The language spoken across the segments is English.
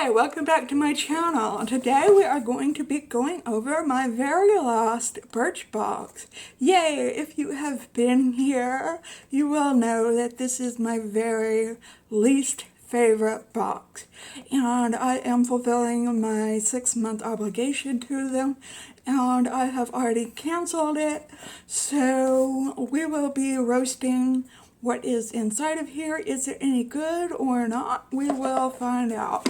Hi, welcome back to my channel. Today we are going to be going over my very last Birchbox. Yay! If you have been here, you will know that this is my very least favorite box. And I am fulfilling my 6-month obligation to them, and I have already canceled it. So we will be roasting what is inside of here. Is it any good or not? We will find out.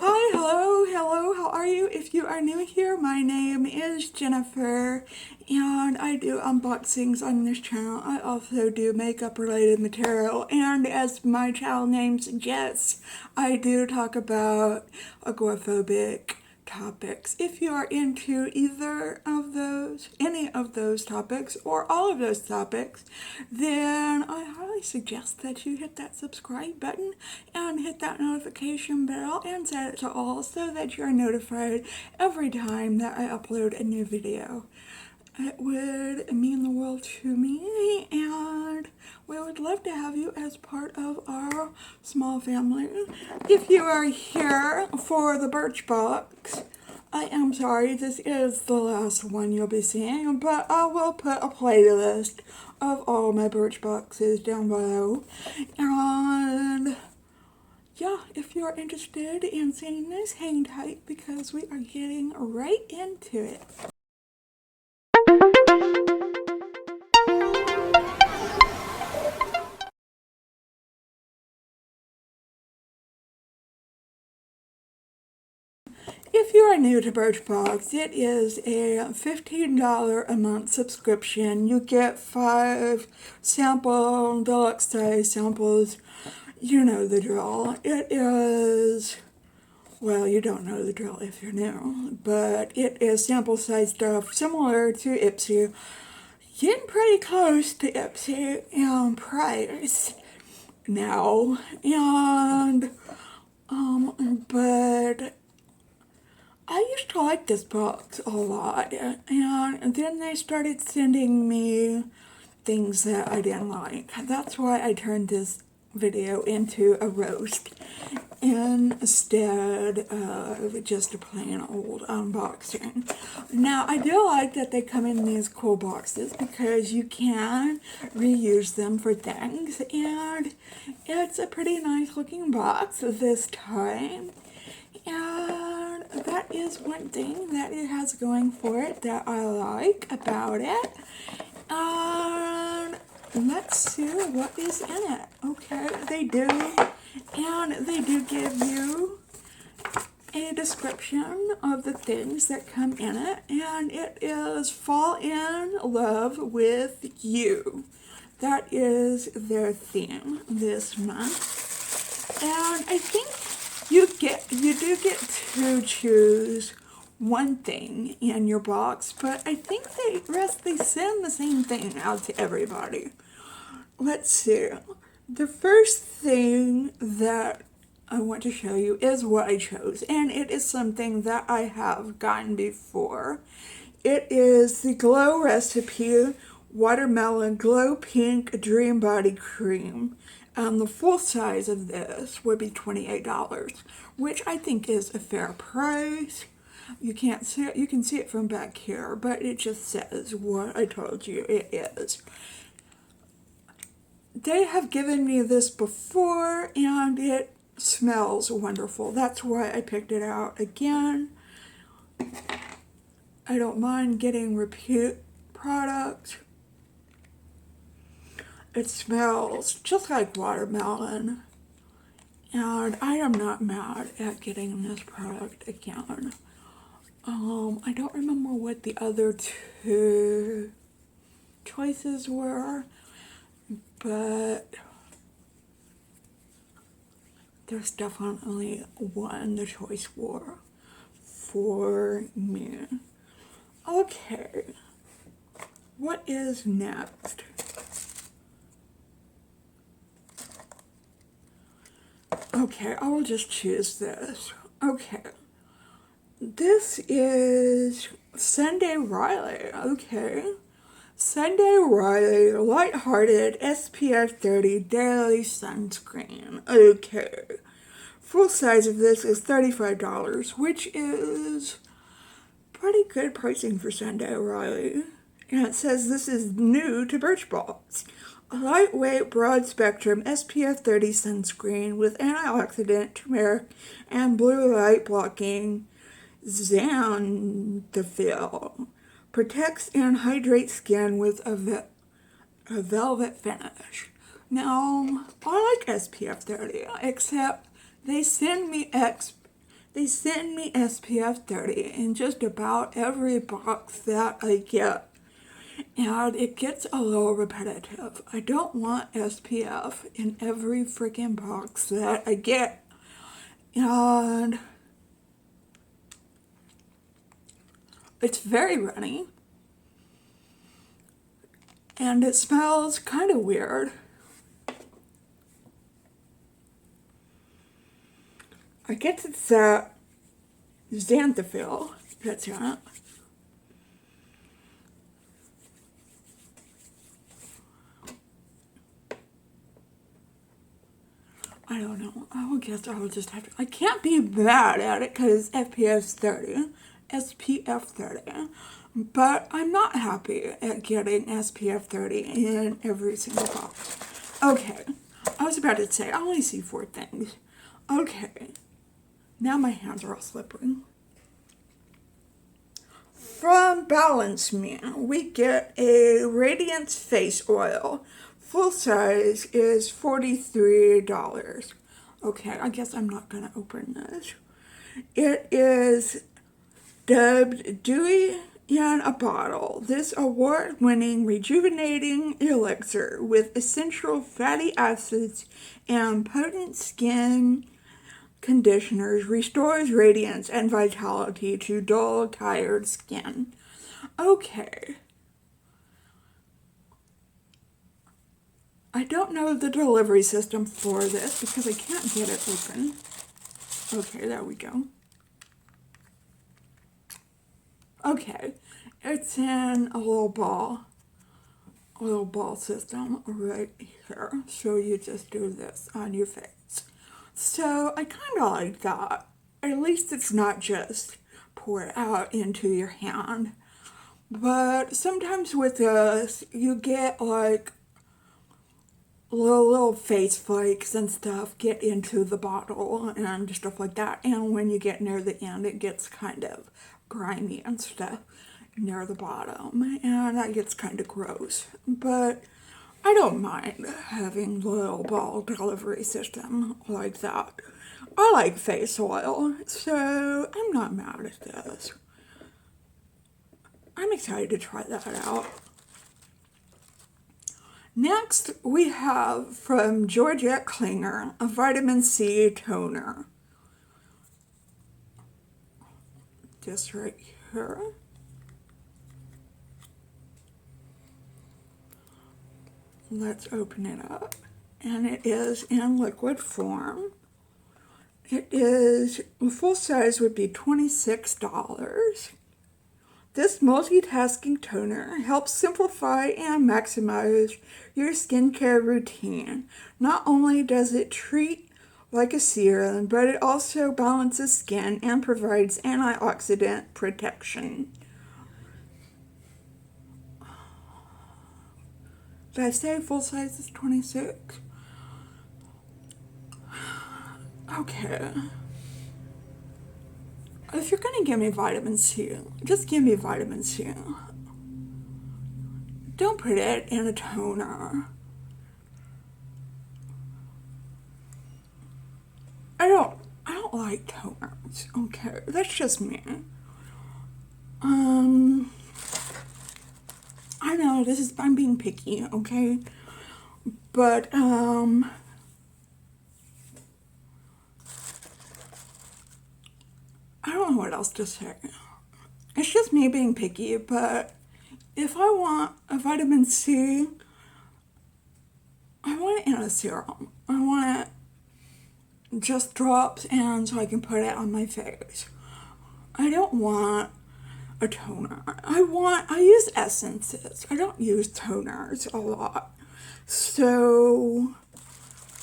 Hi, hello, how are you? If you are new here, my name is Jennifer, and I do unboxings on this channel. I also do makeup related material, and as my channel name suggests, I do talk about agoraphobic topics. If you are into either of those, any of those topics, or all of those topics, then I highly suggest that you hit that subscribe button and hit that notification bell and set it to all so that you're notified every time that I upload a new video. It would mean the world to me, and we would love to have you as part of our small family. If you are here for the Birchbox, I am sorry, this is the last one you'll be seeing, but I will put a playlist of all my Birchboxes down below. And yeah, if you're interested in seeing this, hang tight because we are getting right into it. If you are new to Birchbox, it is a $15 a month subscription. You get 5 sample deluxe size samples. You know the drill. It is, well, you don't know the drill if you're new, but it is sample size stuff similar to Ipsy. Getting pretty close to Ipsy in price now, and but I used to like this box a lot, and then they started sending me things that I didn't like. That's why I turned this video into a roast instead of just a plain old unboxing. Now, I do like that they come in these cool boxes because you can reuse them for things, and it's a pretty nice looking box this time. And that is one thing that it has going for it that I like about it. And let's see what is in it. Okay, they do give you a description of the things that come in it, and it is fall in love with you. That is their theme this month. And I think you do get to choose one thing in your box, but I think they send the same thing out to everybody. Let's see. The first thing that I want to show you is what I chose, and it is something that I have gotten before. It is the Glow Recipe Watermelon Glow Pink Dream Body Cream. The full size of this would be $28, which I think is a fair price. You can't see it, you can see it from back here, but it just says what I told you it is. They have given me this before, and it smells wonderful. That's why I picked it out again. I don't mind getting repeat products. It smells just like watermelon, and I am not mad at getting this product again. I don't remember what the other 2 choices were, but there's definitely one the choice for me. Okay, what is next? Okay, I will just choose this. Okay. This is Sunday Riley. Okay. Sunday Riley Lighthearted SPF 30 Daily Sunscreen. Okay. Full size of this is $35, which is pretty good pricing for Sunday Riley. And it says this is new to Birchbox. A lightweight, broad-spectrum SPF 30 sunscreen with antioxidant, turmeric, and blue light blocking xanthophyll. Protects and hydrates skin with a velvet finish. Now, I like SPF 30, except they send me SPF 30 in just about every box that I get, and it gets a little repetitive. I don't want SPF in every freaking box that I get, and it's very runny, and it smells kind of weird. I guess it's xanthophyll that's in it. I don't know. I guess I'll just have to. I can't be bad at it because SPF 30. But I'm not happy at getting SPF 30 in every single box. Okay. I was about to say, I only see 4 things. Okay. Now my hands are all slippery. From Balance Me, we get a Radiance Face Oil. Full size is $43. Okay, I guess I'm not going to open this. It is dubbed Dewy in a Bottle. This award-winning rejuvenating elixir with essential fatty acids and potent skin conditioners restores radiance and vitality to dull, tired skin. Okay. I don't know the delivery system for this because I can't get it open. Okay, there we go. Okay, it's in a little ball system right here. So you just do this on your face. So I kind of like that. At least it's not just poured out into your hand. But sometimes with this, you get like little face flakes and stuff get into the bottle and stuff like that. And when you get near the end, it gets kind of grimy and stuff near the bottom. And that gets kind of gross. But I don't mind having the little ball delivery system like that. I like face oil, so I'm not mad at this. I'm excited to try that out. Next, we have from Georgette Klinger, a vitamin C toner. Just right here. Let's open it up. And it is in liquid form. It is, full size would be $26. This multitasking toner helps simplify and maximize your skincare routine. Not only does it treat like a serum, but it also balances skin and provides antioxidant protection. Did I say full size is 26? Okay. If you're gonna give me vitamin C, just give me vitamin C. Don't put it in a toner. I don't like toners. Okay, that's just me. I know I'm being picky, okay? But I don't know what else to say. It's just me being picky, but if I want a vitamin C, I want it in a serum. I want it just drops and so I can put it on my face. I don't want a toner. I use essences. I don't use toners a lot. So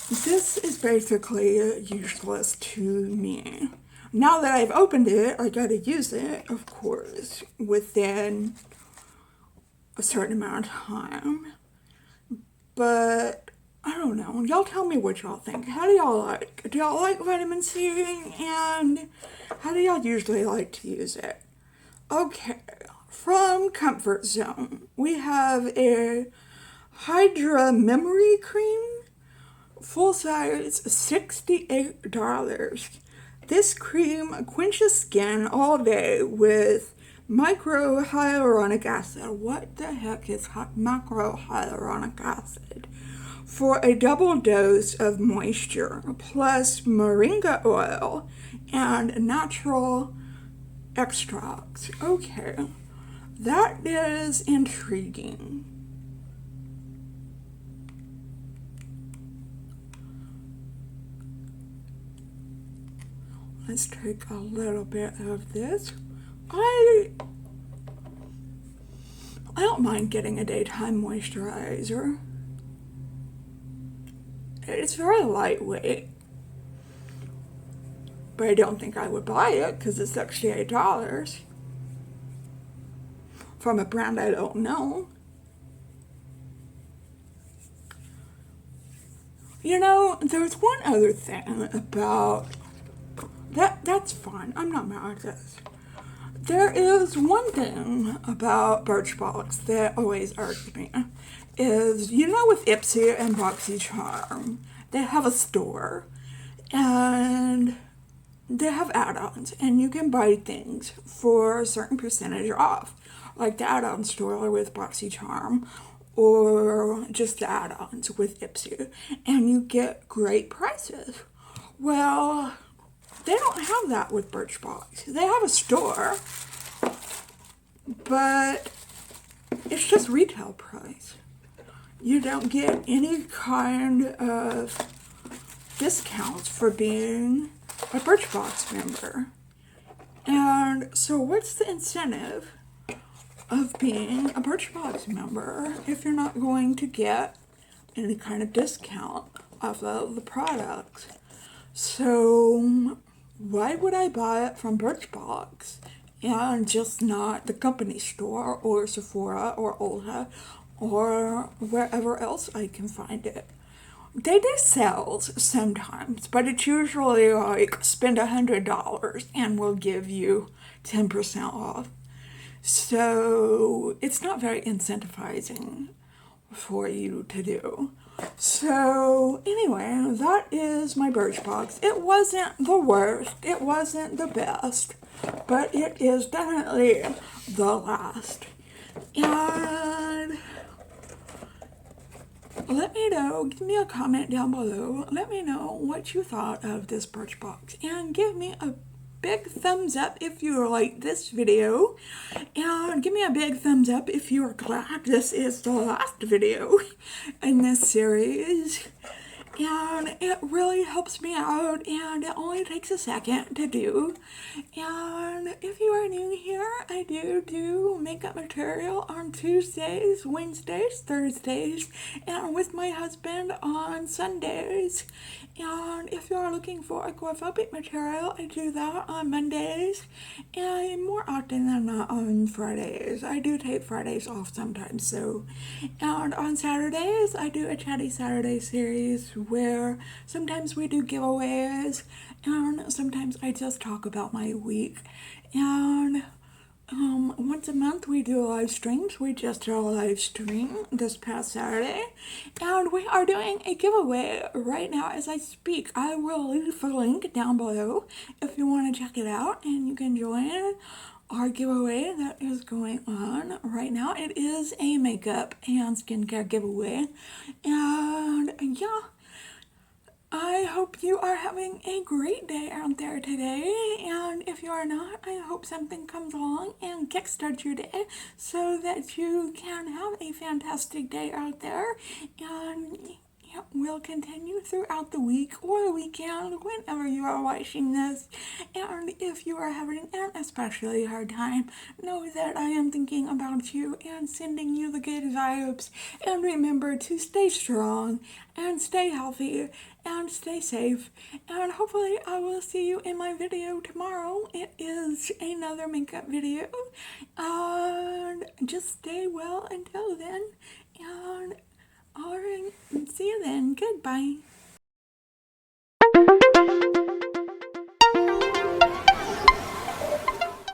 this is basically useless to me. Now that I've opened it, I gotta use it, of course, within a certain amount of time. But I don't know. Y'all tell me what y'all think. How do y'all like? Do y'all like vitamin C? And how do y'all usually like to use it? Okay, from Comfort Zone, we have a Hydra Memory Cream, full size, $68. This cream quenches skin all day with microhyaluronic acid. What the heck is microhyaluronic acid? For a double dose of moisture, plus moringa oil and natural extracts. Okay, that is intriguing. Let's take a little bit of this. I don't mind getting a daytime moisturizer. It's very lightweight, but I don't think I would buy it because it's $68 from a brand I don't know. You know, there's one other thing about that's fine. I'm not mad at this. There is one thing about Birchbox that always irks me. Is, you know, with Ipsy and BoxyCharm, they have a store and they have add-ons and you can buy things for a certain percentage off, like the add-on store with BoxyCharm or just the add-ons with Ipsy, and you get great prices. Well, they don't have that with Birchbox. They have a store, but it's just retail price. You don't get any kind of discounts for being a Birchbox member. And so what's the incentive of being a Birchbox member if you're not going to get any kind of discount off of the products? So why would I buy it from Birchbox and just not the company store or Sephora or Ulta or wherever else I can find it? They do sales sometimes, but it's usually like spend $100 and we'll give you 10% off. So it's not very incentivizing for you to do. So anyway, that is my Birchbox. It wasn't the worst, it wasn't the best, but it is definitely the last. And let me know, give me a comment down below, let me know what you thought of this Birchbox, and give me a big thumbs up if you like this video, and give me a big thumbs up if you are glad this is the last video in this series. And it really helps me out, and it only takes a second to do. And if you are new here, I do makeup material on Tuesdays, Wednesdays, Thursdays, and with my husband on Sundays. And if you are looking for aquaphobic material, I do that on Mondays, and more often than not on Fridays. I do take Fridays off sometimes, so. And on Saturdays, I do a Chatty Saturday series where sometimes we do giveaways, and sometimes I just talk about my week. And once a month we do live streams. We just did a live stream this past Saturday, and we are doing a giveaway right now as I speak. I will leave a link down below if you want to check it out, and you can join our giveaway that is going on right now. It is a makeup and skincare giveaway, and yeah, I hope you are having a great day out there today, and if you are not, I hope something comes along and kickstarts your day so that you can have a fantastic day out there. And will continue throughout the week or weekend whenever you are watching this. And if you are having an especially hard time, know that I am thinking about you and sending you the good vibes. And remember to stay strong and stay healthy and stay safe. And hopefully I will see you in my video tomorrow. It is another makeup video. And just stay well until then. And alright, see you then. Goodbye.